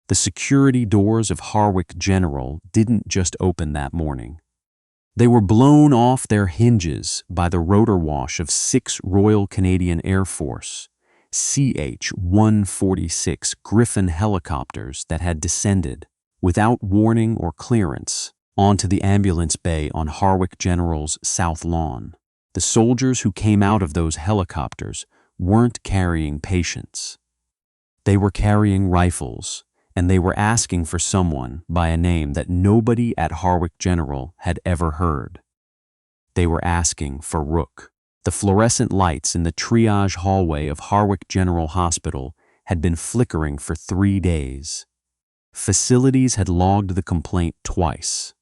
The security doors of Harwich General didn't just open that morning. They were blown off their hinges by the rotor wash of 6 Royal Canadian Air Force CH-146 Griffon helicopters that had descended, without warning or clearance, onto the ambulance bay on Harwich General's south lawn. The soldiers who came out of those helicopters weren't carrying patients. They were carrying rifles, and they were asking for someone by a name that nobody at Harwich General had ever heard. They were asking for Rook. The fluorescent lights in the triage hallway of Harwich General Hospital had been flickering for 3 days. Facilities had logged the complaint twice.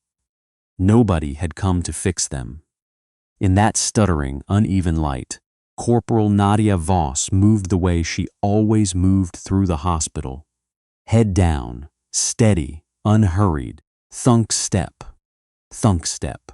Nobody had come to fix them. In that stuttering, uneven light, Corporal Nadia Voss moved the way she always moved through the hospital. Head down, steady, unhurried, thunk step, thunk step.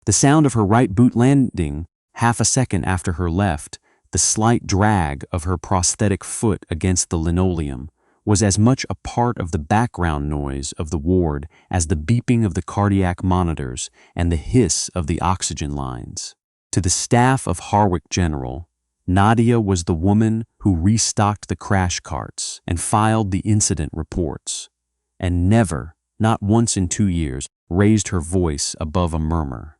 The sound of her right boot landing half a second after her left, the slight drag of her prosthetic foot against the linoleum, was as much a part of the background noise of the ward as the beeping of the cardiac monitors and the hiss of the oxygen lines. To the staff of Harwich General, Nadia was the woman who restocked the crash carts and filed the incident reports, and never, not once in 2 years, raised her voice above a murmur.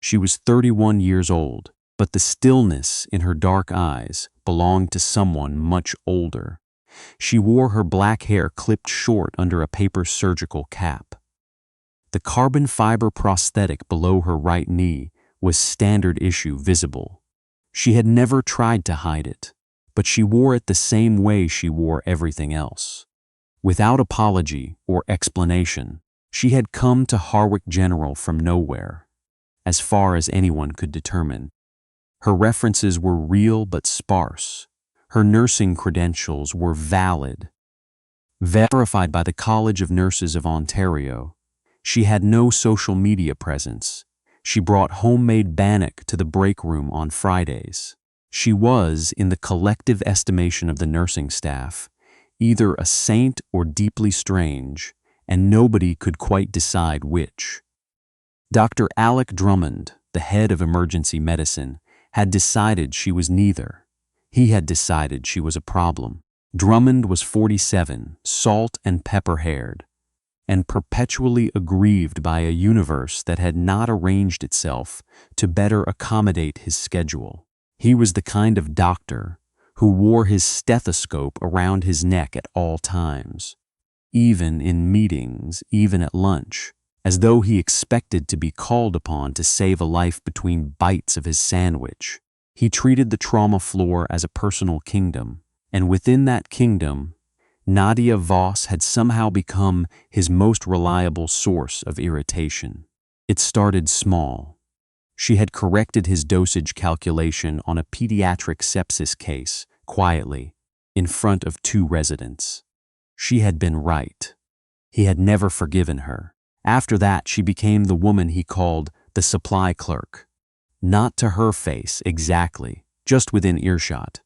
She was 31 years old, but the stillness in her dark eyes belonged to someone much older. She wore her black hair clipped short under a paper surgical cap. The carbon fiber prosthetic below her right knee was standard issue visible. She had never tried to hide it, but she wore it the same way she wore everything else. Without apology or explanation, she had come to Harwich General from nowhere, as far as anyone could determine. Her references were real but sparse. Her nursing credentials were valid, verified by the College of Nurses of Ontario. She had no social media presence. She brought homemade bannock to the break room on Fridays. She was, in the collective estimation of the nursing staff, either a saint or deeply strange, and nobody could quite decide which. Dr. Alec Drummond, the head of emergency medicine, had decided she was neither. He had decided she was a problem. Drummond was 47, salt and pepper-haired, and perpetually aggrieved by a universe that had not arranged itself to better accommodate his schedule. He was the kind of doctor who wore his stethoscope around his neck at all times, even in meetings, even at lunch, as though he expected to be called upon to save a life between bites of his sandwich. He treated the trauma floor as a personal kingdom, and within that kingdom, Nadia Voss had somehow become his most reliable source of irritation. It started small. She had corrected his dosage calculation on a pediatric sepsis case, quietly, in front of 2 residents. She had been right. He had never forgiven her. After that, she became the woman he called the supply clerk. Not to her face, exactly, just within earshot.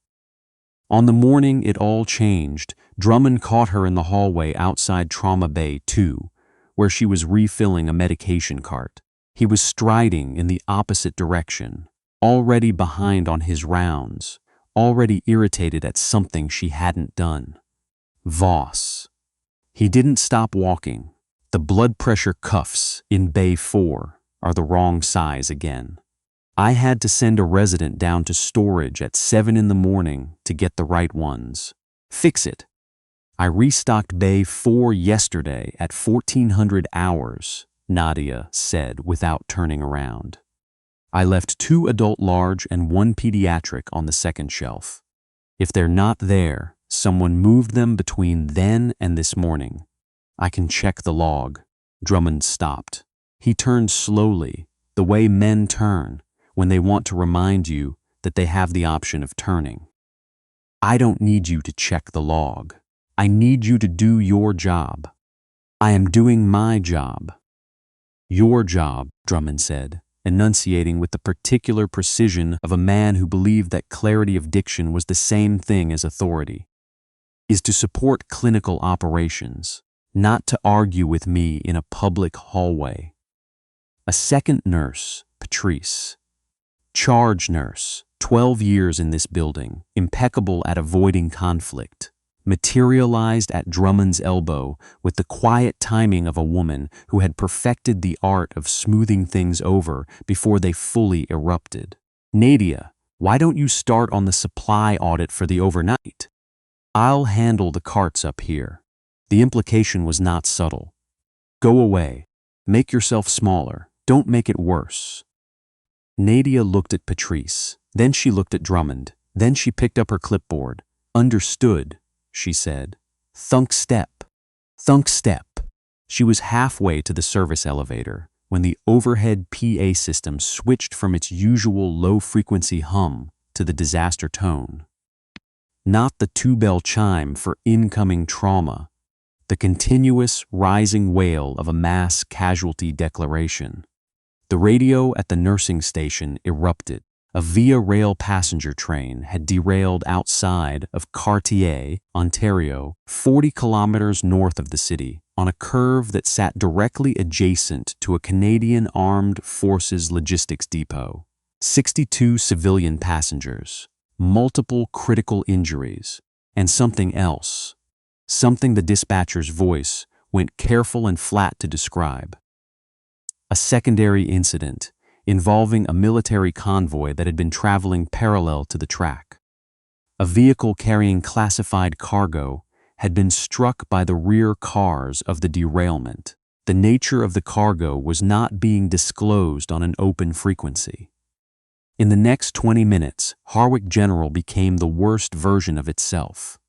On the morning it all changed, Drummond caught her in the hallway outside Trauma Bay 2, where she was refilling a medication cart. He was striding in the opposite direction, already behind on his rounds, already irritated at something she hadn't done. Voss. He didn't stop walking. The blood pressure cuffs in Bay 4 are the wrong size again. I had to send a resident down to storage at 7 in the morning to get the right ones. Fix it. I restocked Bay 4 yesterday at 1400 hours, Nadia said without turning around. I left 2 adult large and 1 pediatric on the second shelf. If they're not there, someone moved them between then and this morning. I can check the log. Drummond stopped. He turned slowly, the way men turn when they want to remind you that they have the option of turning. I don't need you to check the log. I need you to do your job. I am doing my job. Your job, Drummond said, enunciating with the particular precision of a man who believed that clarity of diction was the same thing as authority. is to support clinical operations, not to argue with me in a public hallway. A second nurse, Patrice. Charge nurse, 12 years in this building, impeccable at avoiding conflict, materialized at Drummond's elbow with the quiet timing of a woman who had perfected the art of smoothing things over before they fully erupted. Nadia, why don't you start on the supply audit for the overnight? I'll handle the carts up here. The implication was not subtle. Go away. Make yourself smaller. Don't make it worse. Nadia looked at Patrice. Then she looked at Drummond. Then she picked up her clipboard. Understood, she said. Thunk step. Thunk step. She was halfway to the service elevator when the overhead PA system switched from its usual low-frequency hum to the disaster tone. Not the two-bell chime for incoming trauma, the continuous rising wail of a mass casualty declaration. The radio at the nursing station erupted. A Via Rail passenger train had derailed outside of Cartier, Ontario, 40 kilometers north of the city, on a curve that sat directly adjacent to a Canadian Armed Forces logistics depot. 62 civilian passengers, multiple critical injuries, and something else. Something the dispatcher's voice went careful and flat to describe. A secondary incident involving a military convoy that had been traveling parallel to the track. A vehicle carrying classified cargo had been struck by the rear cars of the derailment. The nature of the cargo was not being disclosed on an open frequency. In the next 20 minutes, Harwich General became the worst version of itself.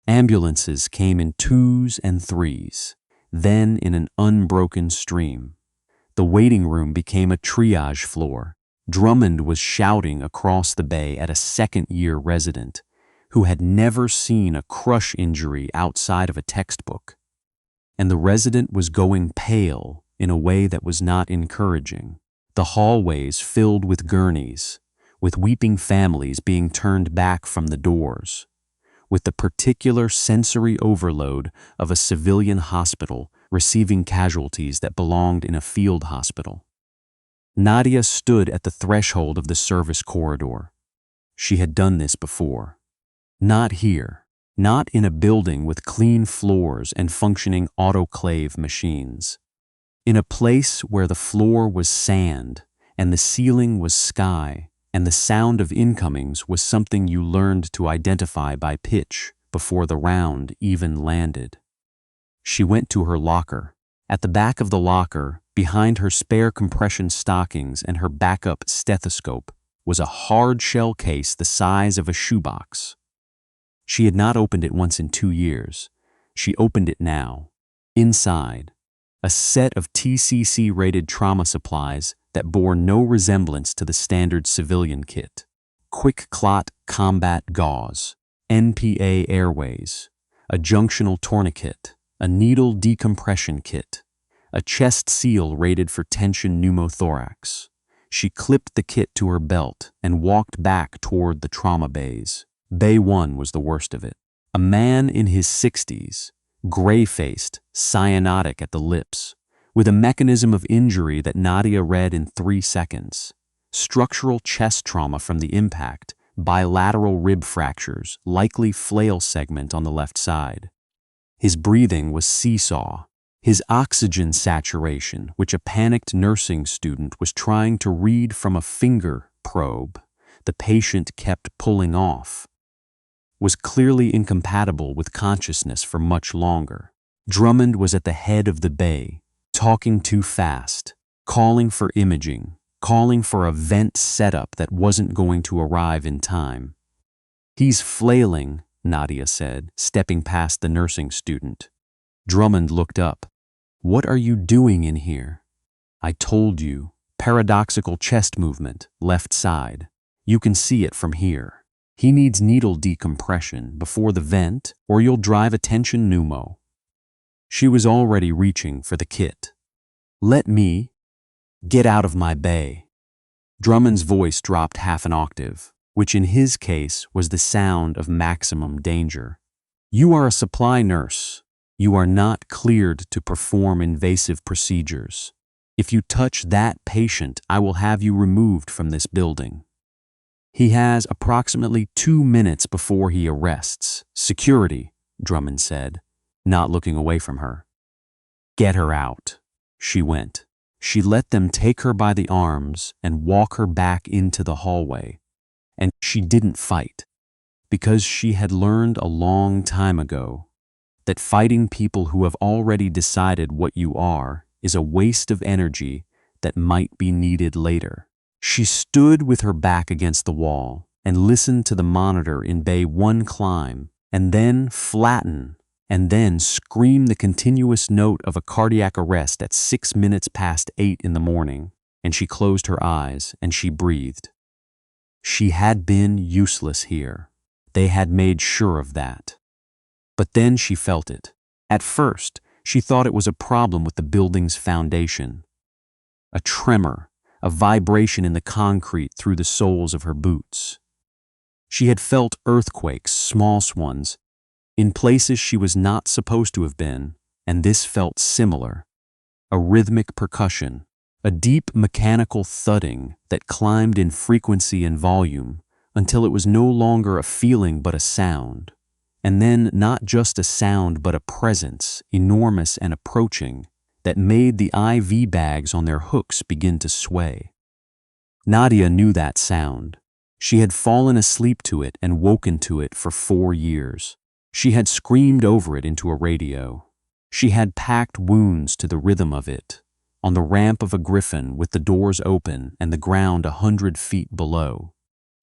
Ambulances came in 2s and 3s, then in an unbroken stream. The waiting room became a triage floor. Drummond was shouting across the bay at a second-year resident who had never seen a crush injury outside of a textbook. And the resident was going pale in a way that was not encouraging. The hallways filled with gurneys, with weeping families being turned back from the doors, with the particular sensory overload of a civilian hospital receiving casualties that belonged in a field hospital. Nadia stood at the threshold of the service corridor. She had done this before. Not here, not in a building with clean floors and functioning autoclave machines. In a place where the floor was sand and the ceiling was sky and the sound of incomings was something you learned to identify by pitch before the round even landed. She went to her locker. At the back of the locker, behind her spare compression stockings and her backup stethoscope, was a hard shell case the size of a shoebox. She had not opened it once in 2 years. She opened it now. Inside, a set of TCC-rated trauma supplies that bore no resemblance to the standard civilian kit. Quick clot combat gauze, NPA airways, a junctional tourniquet, a needle decompression kit, a chest seal rated for tension pneumothorax. She clipped the kit to her belt and walked back toward the trauma bays. Bay 1 was the worst of it. A man in his 60s, gray-faced, cyanotic at the lips, with a mechanism of injury that Nadia read in 3 seconds. Structural chest trauma from the impact, bilateral rib fractures, likely flail segment on the left side. His breathing was seesaw. His oxygen saturation, which a panicked nursing student was trying to read from a finger probe the patient kept pulling off, was clearly incompatible with consciousness for much longer. Drummond was at the head of the bay, talking too fast, calling for imaging, calling for a vent setup that wasn't going to arrive in time. He's flailing, Nadia said, stepping past the nursing student. Drummond looked up. What are you doing in here? I told you. Paradoxical chest movement, left side. You can see it from here. He needs needle decompression before the vent, or you'll drive a tension pneumo. She was already reaching for the kit. Let me get out of my bay. Drummond's voice dropped half an octave, which in his case was the sound of maximum danger. "You are a supply nurse. You are not cleared to perform invasive procedures. If you touch that patient, I will have you removed from this building." "He has approximately 2 minutes before he arrests. Security," Drummond said, not looking away from her. "Get her out." She went. She let them take her by the arms and walk her back into the hallway. And she didn't fight, because she had learned a long time ago that fighting people who have already decided what you are is a waste of energy that might be needed later. She stood with her back against the wall and listened to the monitor in Bay 1 climb, and then flatten, and then scream the continuous note of a cardiac arrest at 6 minutes past 8 in the morning, and she closed her eyes and she breathed. She had been useless here. They had made sure of that. But then she felt it. At first, she thought it was a problem with the building's foundation. A tremor, a vibration in the concrete through the soles of her boots. She had felt earthquakes, small ones, in places she was not supposed to have been, and this felt similar. A rhythmic percussion, a deep mechanical thudding that climbed in frequency and volume until it was no longer a feeling but a sound. And then not just a sound but a presence, enormous and approaching, that made the IV bags on their hooks begin to sway. Nadia knew that sound. She had fallen asleep to it and woken to it for 4 years. She had screamed over it into a radio. She had packed wounds to the rhythm of it, on the ramp of a Griffin with the doors open and the ground 100 feet below.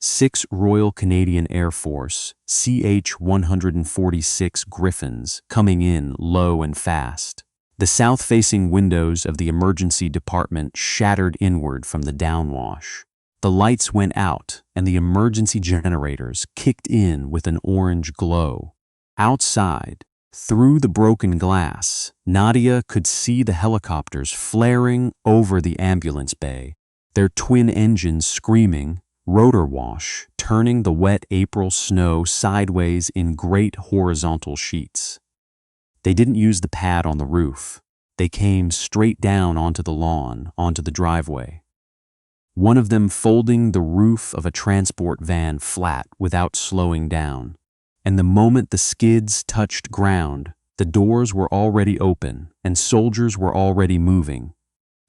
6 Royal Canadian Air Force CH-146 Griffins coming in low and fast. The south-facing windows of the emergency department shattered inward from the downwash. The lights went out and the emergency generators kicked in with an orange glow. Outside, through the broken glass, Nadia could see the helicopters flaring over the ambulance bay, their twin engines screaming, rotor wash turning the wet April snow sideways in great horizontal sheets. They didn't use the pad on the roof. They came straight down onto the lawn, onto the driveway. One of them folding the roof of a transport van flat without slowing down. And the moment the skids touched ground, the doors were already open and soldiers were already moving.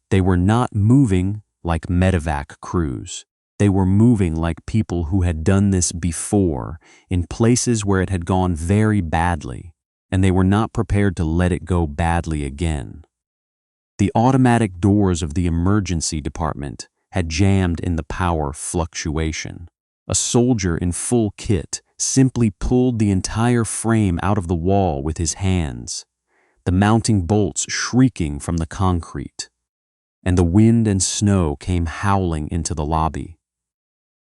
They were not moving like medevac crews. They were moving like people who had done this before in places where it had gone very badly, and they were not prepared to let it go badly again. The automatic doors of the emergency department had jammed in the power fluctuation. A soldier in full kit simply pulled the entire frame out of the wall with his hands, the mounting bolts shrieking from the concrete, and the wind and snow came howling into the lobby.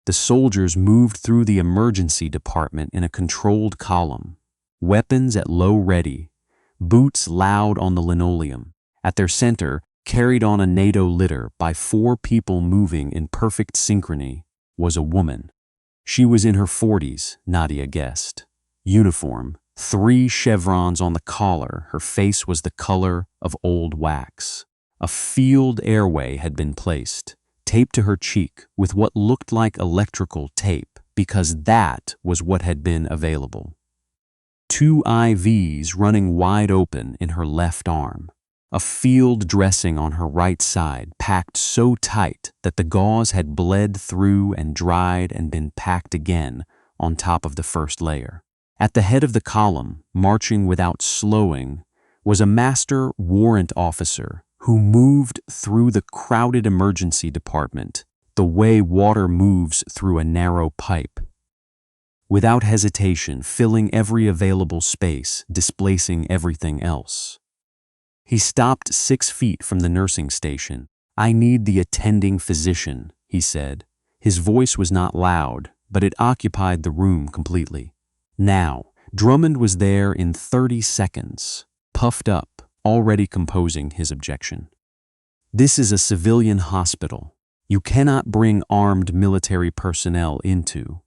The soldiers moved through the emergency department in a controlled column, weapons at low ready, boots loud on the linoleum. At their center, carried on a NATO litter by 4 people moving in perfect synchrony, was a woman. She was in her 40s, Nadia guessed. Uniform, 3 chevrons on the collar, her face was the color of old wax. A field airway had been placed, taped to her cheek with what looked like electrical tape, because that was what had been available. 2 IVs running wide open in her left arm. A field dressing on her right side, packed so tight that the gauze had bled through and dried and been packed again on top of the first layer. At the head of the column, marching without slowing, was a master warrant officer who moved through the crowded emergency department the way water moves through a narrow pipe. Without hesitation, filling every available space, displacing everything else. He stopped 6 feet from the nursing station. "I need the attending physician," he said. His voice was not loud, but it occupied the room completely. Now, Drummond was there in 30 seconds, puffed up, already composing his objection. "This is a civilian hospital. You cannot bring armed military personnel into."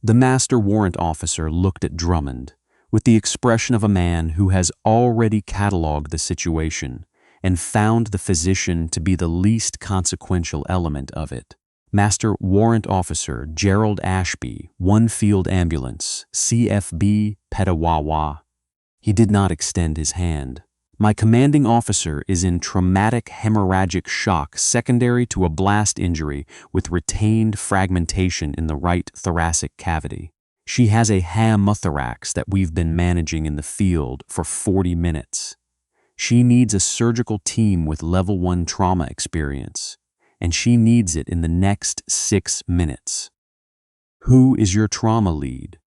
The master warrant officer looked at Drummond, with the expression of a man who has already cataloged the situation and found the physician to be the least consequential element of it. Master Warrant Officer Gerald Ashby, 1 Field Ambulance, CFB Petawawa. He did not extend his hand. My commanding officer is in traumatic hemorrhagic shock secondary to a blast injury with retained fragmentation in the right thoracic cavity. She has a pneumothorax that we've been managing in the field for 40 minutes. She needs a surgical team with level 1 trauma experience, and she needs it in the next 6 minutes. Who is your trauma lead?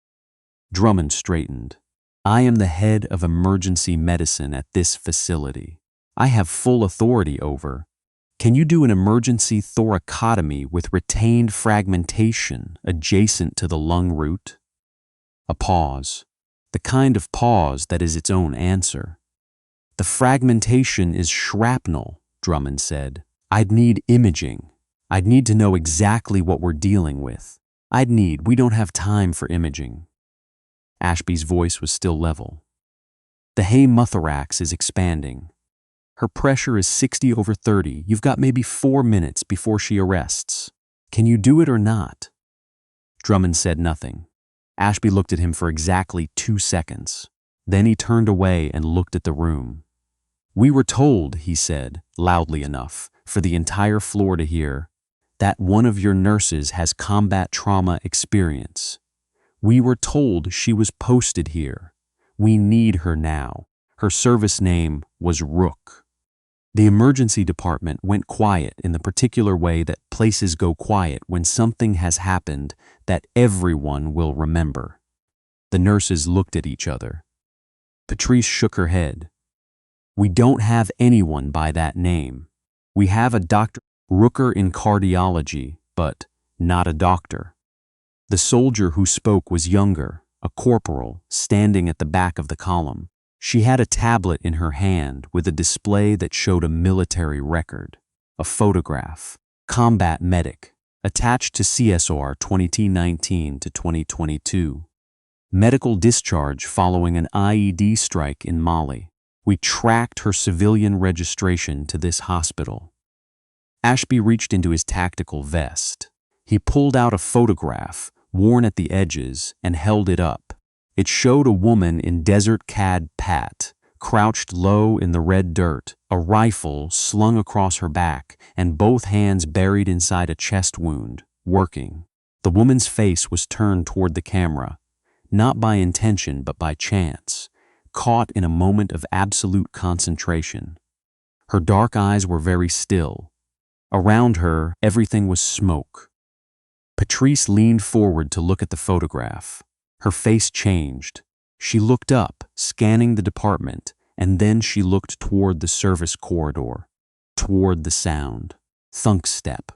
Drummond straightened. I am the head of emergency medicine at this facility. I have full authority over. Can you do an emergency thoracotomy with retained fragmentation adjacent to the lung root? A pause. The kind of pause that is its own answer. The fragmentation is shrapnel, Drummond said. I'd need imaging. I'd need to know exactly what we're dealing with. We don't have time for imaging. Ashby's voice was still level. The pneumothorax is expanding. Her pressure is 60/30. You've got maybe 4 minutes before she arrests. Can you do it or not? Drummond said nothing. Ashby looked at him for exactly 2 seconds. Then he turned away and looked at the room. We were told, he said, loudly enough for the entire floor to hear, that one of your nurses has combat trauma experience. We were told she was posted here. We need her now. Her service name was Rook. The emergency department went quiet in the particular way that places go quiet when something has happened that everyone will remember. The nurses looked at each other. Patrice shook her head. We don't have anyone by that name. We have a Dr. Rooker in cardiology, but not a doctor. The soldier who spoke was younger, a corporal, standing at the back of the column. She had a tablet in her hand with a display that showed a military record, a photograph, combat medic, attached to CSR 2019 to 2022. Medical discharge following an IED strike in Mali. We tracked her civilian registration to this hospital. Ashby reached into his tactical vest. He pulled out a photograph, worn at the edges, and held it up. It showed a woman in desert cad pat, crouched low in the red dirt, a rifle slung across her back, and both hands buried inside a chest wound, working. The woman's face was turned toward the camera, not by intention but by chance, caught in a moment of absolute concentration. Her dark eyes were very still. Around her, everything was smoke. Patrice leaned forward to look at the photograph. Her face changed. She looked up, scanning the department, and then she looked toward the service corridor, toward the sound. Thunk step,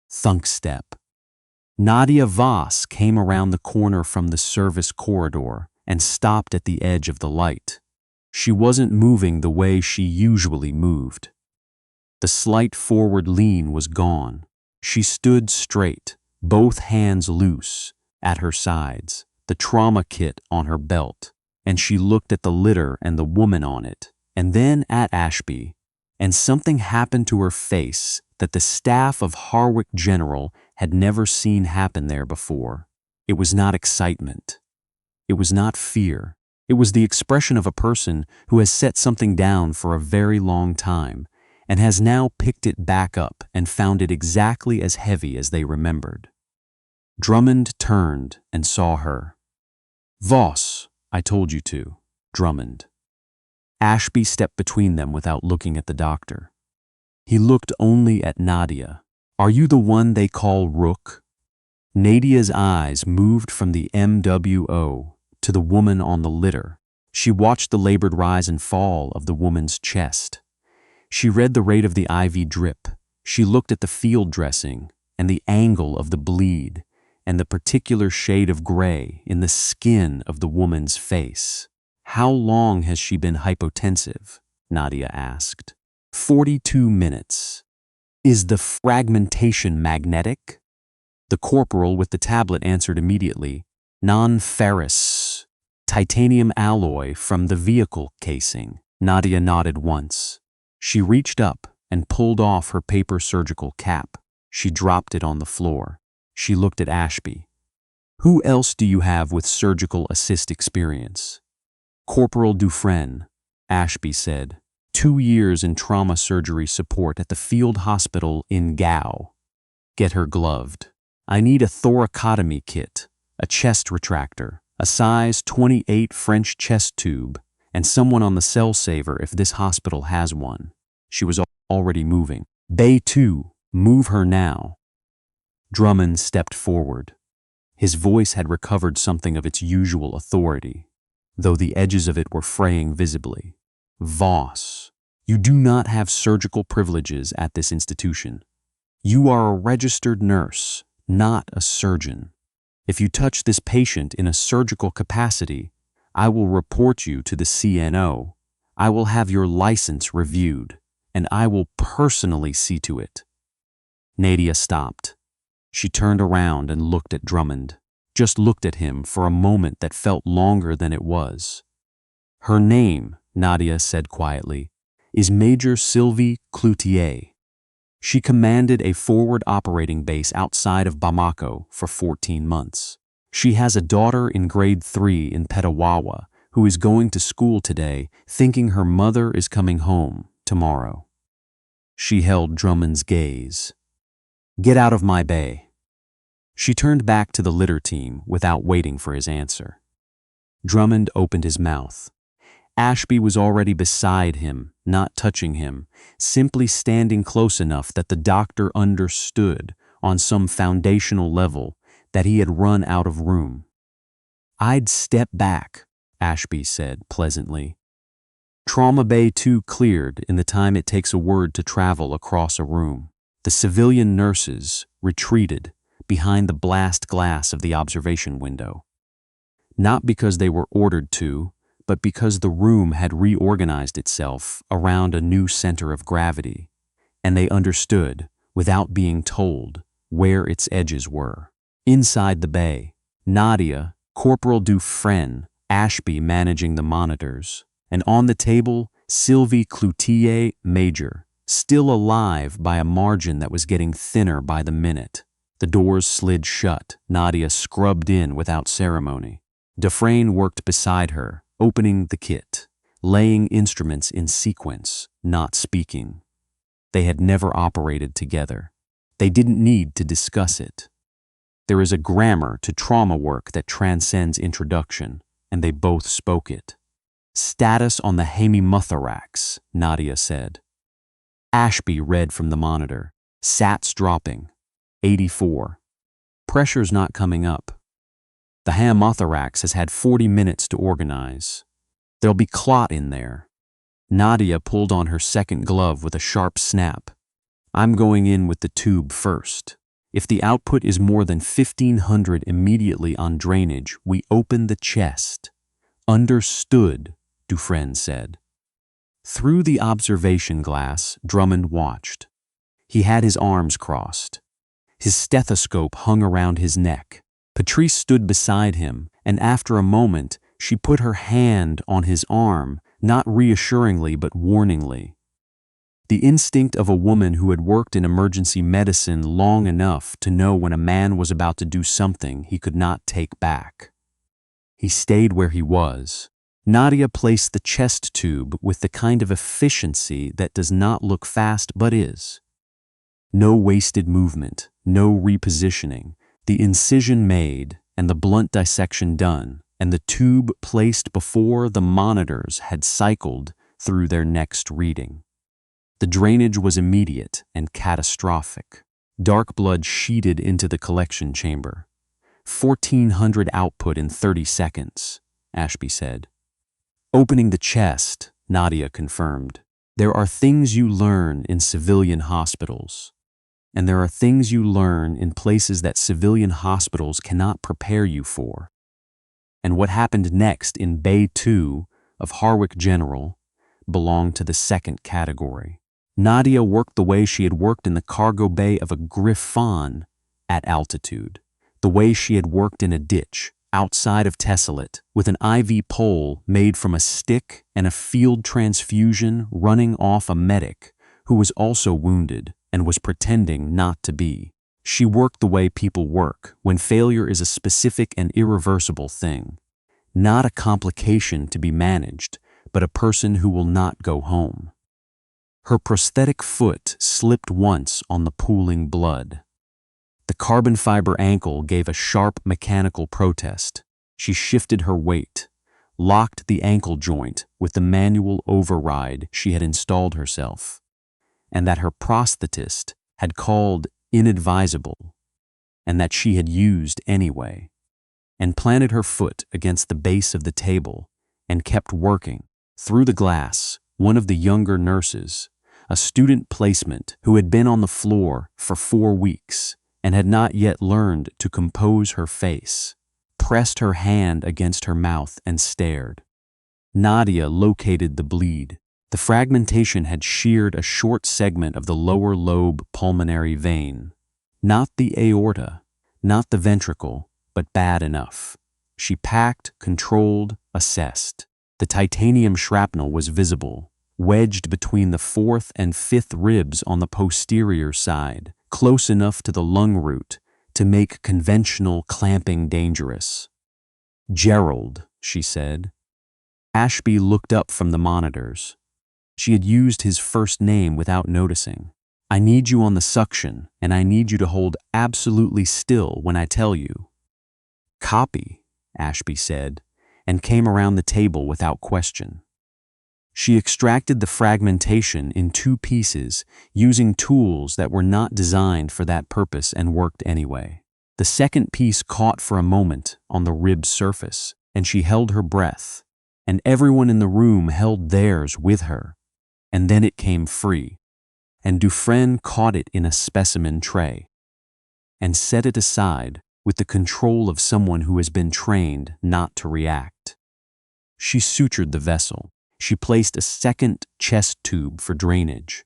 thunk step. Nadia Voss came around the corner from the service corridor and stopped at the edge of the light. She wasn't moving the way she usually moved. The slight forward lean was gone. She stood straight, both hands loose, at her sides, the trauma kit on her belt, and she looked at the litter and the woman on it, and then at Ashby, and something happened to her face that the staff of Harwick General had never seen happen there before. It was not excitement. It was not fear. It was the expression of a person who has set something down for a very long time and has now picked it back up and found it exactly as heavy as they remembered. Drummond turned and saw her. Voss, I told you to, Drummond. Ashby stepped between them without looking at the doctor. He looked only at Nadia. Are you the one they call Rook? Nadia's eyes moved from the MWO to the woman on the litter. She watched the labored rise and fall of the woman's chest. She read the rate of the IV drip. She looked at the field dressing and the angle of the bleed and the particular shade of gray in the skin of the woman's face. How long has she been hypotensive? Nadia asked. 42 minutes. Is the fragmentation magnetic? The corporal with the tablet answered immediately. Non-ferrous. Titanium alloy from the vehicle casing. Nadia nodded once. She reached up and pulled off her paper surgical cap. She dropped it on the floor. She looked at Ashby. Who else do you have with surgical assist experience? Corporal Dufresne, Ashby said. 2 years in trauma surgery support at the field hospital in Gao. Get her gloved. I need a thoracotomy kit, a chest retractor, a size 28 French chest tube, and someone on the cell saver if this hospital has one. She was already moving. Bay 2, move her now. Drummond stepped forward. His voice had recovered something of its usual authority, though the edges of it were fraying visibly. Voss, you do not have surgical privileges at this institution. You are a registered nurse, not a surgeon. If you touch this patient in a surgical capacity, I will report you to the CNO. I will have your license reviewed, and I will personally see to it. Nadia stopped. She turned around and looked at Drummond, just looked at him for a moment that felt longer than it was. Her name, Nadia said quietly, is Major Sylvie Cloutier. She commanded a forward operating base outside of Bamako for 14 months. She has a daughter in grade 3 in Petawawa who is going to school today thinking her mother is coming home tomorrow. She held Drummond's gaze. Get out of my bay. She turned back to the litter team without waiting for his answer. Drummond opened his mouth. Ashby was already beside him, not touching him, simply standing close enough that the doctor understood, on some foundational level, that he had run out of room. I'd step back, Ashby said pleasantly. Trauma Bay 2 cleared in the time it takes a word to travel across a room. The civilian nurses retreated behind the blast glass of the observation window. Not because they were ordered to, but because the room had reorganized itself around a new center of gravity, and they understood, without being told, where its edges were. Inside the bay, Nadia, Corporal Dufresne, Ashby managing the monitors, and on the table, Sylvie Cloutier, Major, still alive by a margin that was getting thinner by the minute. The doors slid shut. Nadia scrubbed in without ceremony. Dufresne worked beside her, opening the kit, laying instruments in sequence, not speaking. They had never operated together. They didn't need to discuss it. There is a grammar to trauma work that transcends introduction, and they both spoke it. Status on the hemimyothorax, Nadia said. Ashby read from the monitor. Sats dropping. 84. Pressure's not coming up. The hemimyothorax has had 40 minutes to organize. There'll be clot in there. Nadia pulled on her second glove with a sharp snap. I'm going in with the tube first. If the output is more than 1,500 immediately on drainage, we open the chest. Understood, Dufresne said. Through the observation glass, Drummond watched. He had his arms crossed. His stethoscope hung around his neck. Patrice stood beside him, and after a moment, she put her hand on his arm, not reassuringly but warningly. The instinct of a woman who had worked in emergency medicine long enough to know when a man was about to do something he could not take back. He stayed where he was. Nadia placed the chest tube with the kind of efficiency that does not look fast but is. No wasted movement, no repositioning, the incision made and the blunt dissection done, and the tube placed before the monitors had cycled through their next reading. The drainage was immediate and catastrophic. Dark blood sheeted into the collection chamber. 1,400 output in 30 seconds, Ashby said. Opening the chest, Nadia confirmed. There are things you learn in civilian hospitals, and there are things you learn in places that civilian hospitals cannot prepare you for. And what happened next in Bay 2 of Harwich General belonged to the second category. Nadia worked the way she had worked in the cargo bay of a Griffon at altitude, the way she had worked in a ditch outside of Tessellate with an IV pole made from a stick and a field transfusion running off a medic who was also wounded and was pretending not to be. She worked the way people work when failure is a specific and irreversible thing, not a complication to be managed, but a person who will not go home. Her prosthetic foot slipped once on the pooling blood. The carbon fiber ankle gave a sharp mechanical protest. She shifted her weight, locked the ankle joint with the manual override she had installed herself, and that her prosthetist had called inadvisable, and that she had used anyway, and planted her foot against the base of the table and kept working. Through the glass, one of the younger nurses, a student placement who had been on the floor for 4 weeks and had not yet learned to compose her face, pressed her hand against her mouth and stared. Nadia located the bleed. The fragmentation had sheared a short segment of the lower lobe pulmonary vein. Not the aorta, not the ventricle, but bad enough. She packed, controlled, assessed. The titanium shrapnel was visible, wedged between the 4th and 5th ribs on the posterior side, close enough to the lung root to make conventional clamping dangerous. "Gerald," she said. Ashby looked up from the monitors. She had used his first name without noticing. "I need you on the suction, and I need you to hold absolutely still when I tell you." "Copy," Ashby said, and came around the table without question. She extracted the fragmentation in 2 pieces using tools that were not designed for that purpose and worked anyway. The second piece caught for a moment on the rib surface, and she held her breath, and everyone in the room held theirs with her, and then it came free, and Dufresne caught it in a specimen tray and set it aside with the control of someone who has been trained not to react. She sutured the vessel. She placed a second chest tube for drainage.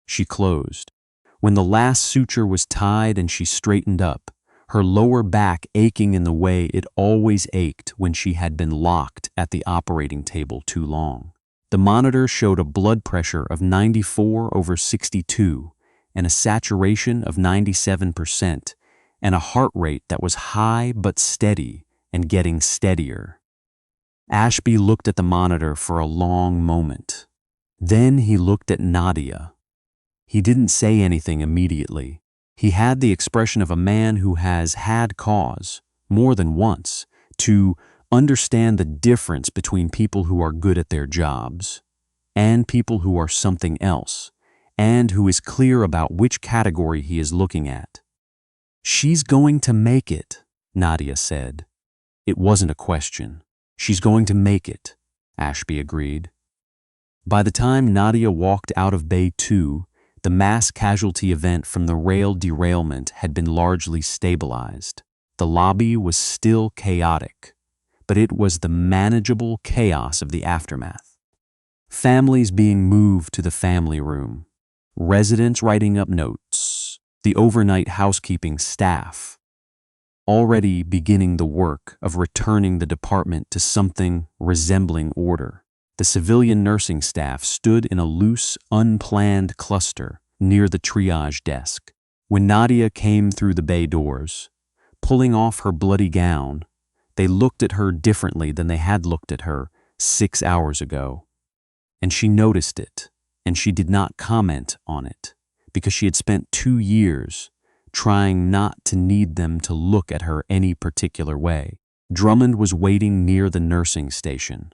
She closed. When the last suture was tied and she straightened up, her lower back aching in the way it always ached when she had been locked at the operating table too long. The monitor showed a blood pressure of 94/62 and a saturation of 97% and a heart rate that was high but steady and getting steadier. Ashby looked at the monitor for a long moment. Then he looked at Nadia. He didn't say anything immediately. He had the expression of a man who has had cause, more than once, to understand the difference between people who are good at their jobs and people who are something else, and who is clear about which category he is looking at. "She's going to make it," Nadia said. It wasn't a question. "She's going to make it," Ashby agreed. By the time Nadia walked out of Bay 2, the mass casualty event from the rail derailment had been largely stabilized. The lobby was still chaotic, but it was the manageable chaos of the aftermath. Families being moved to the family room, residents writing up notes, the overnight housekeeping staff, already beginning the work of returning the department to something resembling order. The civilian nursing staff stood in a loose, unplanned cluster near the triage desk. When Nadia came through the bay doors, pulling off her bloody gown, they looked at her differently than they had looked at her 6 hours ago. And she noticed it, and she did not comment on it, because she had spent 2 years trying not to need them to look at her any particular way. Drummond was waiting near the nursing station.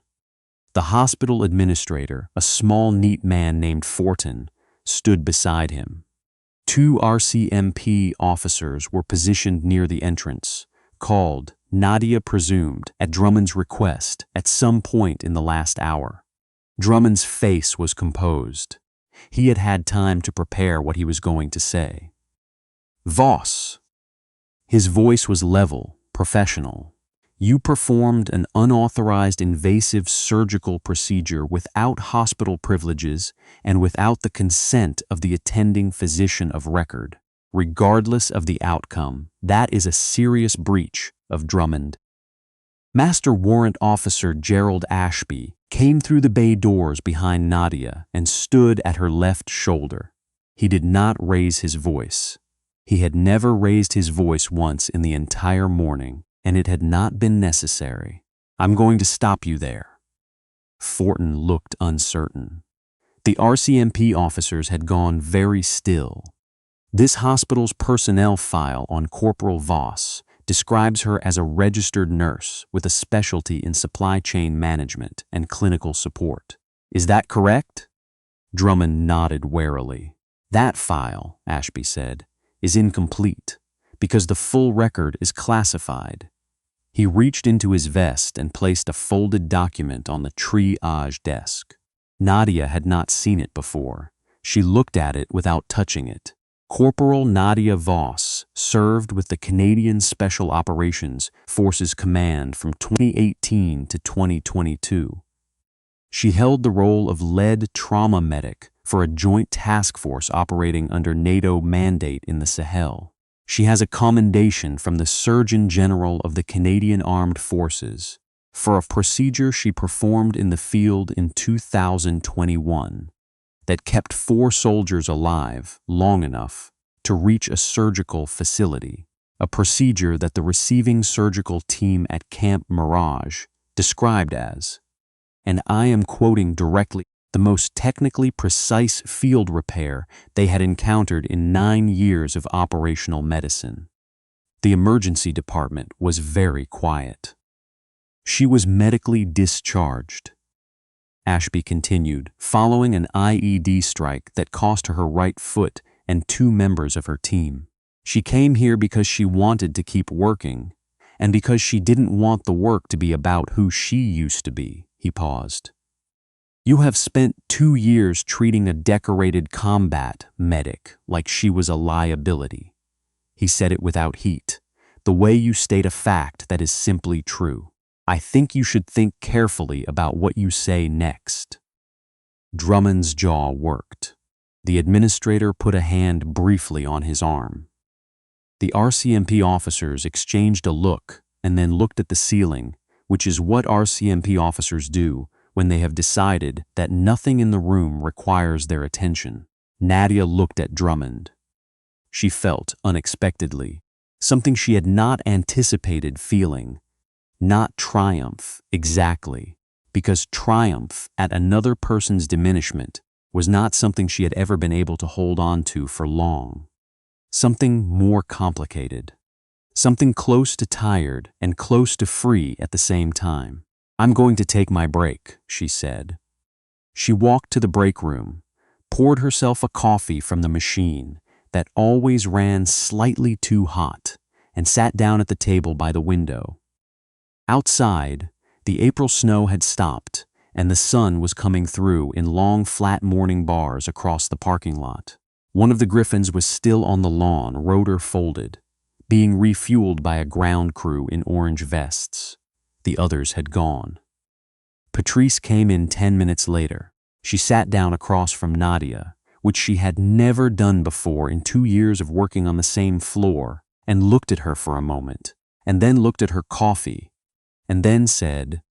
The hospital administrator, a small, neat man named Fortin, stood beside him. 2 RCMP officers were positioned near the entrance, called, Nadia presumed, at Drummond's request at some point in the last hour. Drummond's face was composed. He had had time to prepare what he was going to say. "Voss." His voice was level, professional. "You performed an unauthorized invasive surgical procedure without hospital privileges and without the consent of the attending physician of record. Regardless of the outcome, that is a serious breach of Drummond. Master Warrant Officer Gerald Ashby came through the bay doors behind Nadia and stood at her left shoulder. He did not raise his voice. He had never raised his voice once in the entire morning, and it had not been necessary. "I'm going to stop you there." Fortin looked uncertain. The RCMP officers had gone very still. This hospital's personnel file on Corporal Voss describes her as a registered nurse with a specialty in supply chain management and clinical support. "Is that correct?" Drummond nodded warily. "That file," Ashby said, "is incomplete because the full record is classified." He reached into his vest and placed a folded document on the triage desk. Nadia had not seen it before. She looked at it without touching it. Corporal Nadia Voss served with the Canadian Special Operations Forces Command from 2018 to 2022. She held the role of lead trauma medic for a joint task force operating under NATO mandate in the Sahel. She has a commendation from the Surgeon General of the Canadian Armed Forces for a procedure she performed in the field in 2021 that kept 4 soldiers alive long enough to reach a surgical facility, a procedure that the receiving surgical team at Camp Mirage described as, and I am quoting directly, the most technically precise field repair they had encountered in 9 years of operational medicine. The emergency department was very quiet. She was medically discharged. Ashby continued, following an IED strike that cost her right foot and 2 members of her team. She came here because she wanted to keep working, and because she didn't want the work to be about who she used to be. He paused. "You have spent 2 years treating a decorated combat medic like she was a liability." He said it without heat, the way you state a fact that is simply true. "I think you should think carefully about what you say next." Drummond's jaw worked. The administrator put a hand briefly on his arm. The RCMP officers exchanged a look and then looked at the ceiling, which is what RCMP officers do when they have decided that nothing in the room requires their attention. Nadia looked at Drummond. She felt, unexpectedly, something she had not anticipated feeling. Not triumph, exactly, because triumph at another person's diminishment was not something she had ever been able to hold on to for long. Something more complicated. Something close to tired and close to free at the same time. "I'm going to take my break," she said. She walked to the break room, poured herself a coffee from the machine that always ran slightly too hot, and sat down at the table by the window. Outside, the April snow had stopped, and the sun was coming through in long, flat morning bars across the parking lot. One of the Griffins was still on the lawn, rotor folded, being refueled by a ground crew in orange vests. The others had gone. Patrice came in 10 minutes later. She sat down across from Nadia, which she had never done before in 2 years of working on the same floor, and looked at her for a moment, and then looked at her coffee, and then said,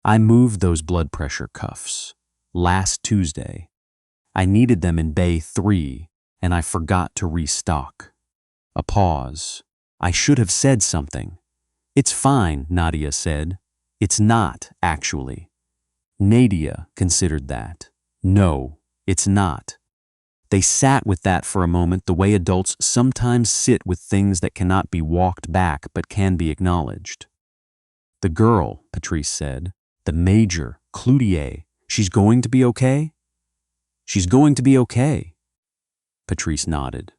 "I moved those blood pressure cuffs last Tuesday. I needed them in Bay 3, and I forgot to restock." A pause. "I should have said something." "It's fine," Nadia said. "It's not, actually." Nadia considered that. "No, it's not." They sat with that for a moment the way adults sometimes sit with things that cannot be walked back but can be acknowledged. "The girl," Patrice said, "the Major, Cloutier, she's going to be okay?" "She's going to be okay." Patrice nodded.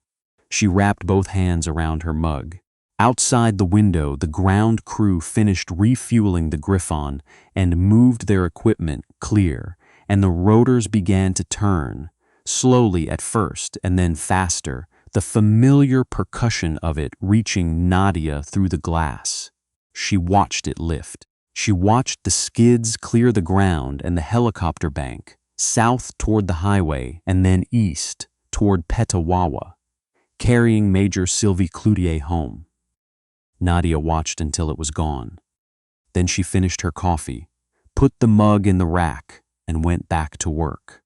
She wrapped both hands around her mug. Outside the window, the ground crew finished refueling the Griffon and moved their equipment clear, and the rotors began to turn, slowly at first and then faster, the familiar percussion of it reaching Nadia through the glass. She watched it lift. She watched the skids clear the ground and the helicopter bank, south toward the highway and then east toward Petawawa, carrying Major Sylvie Cloutier home. Nadia watched until it was gone. Then she finished her coffee, put the mug in the rack, and went back to work.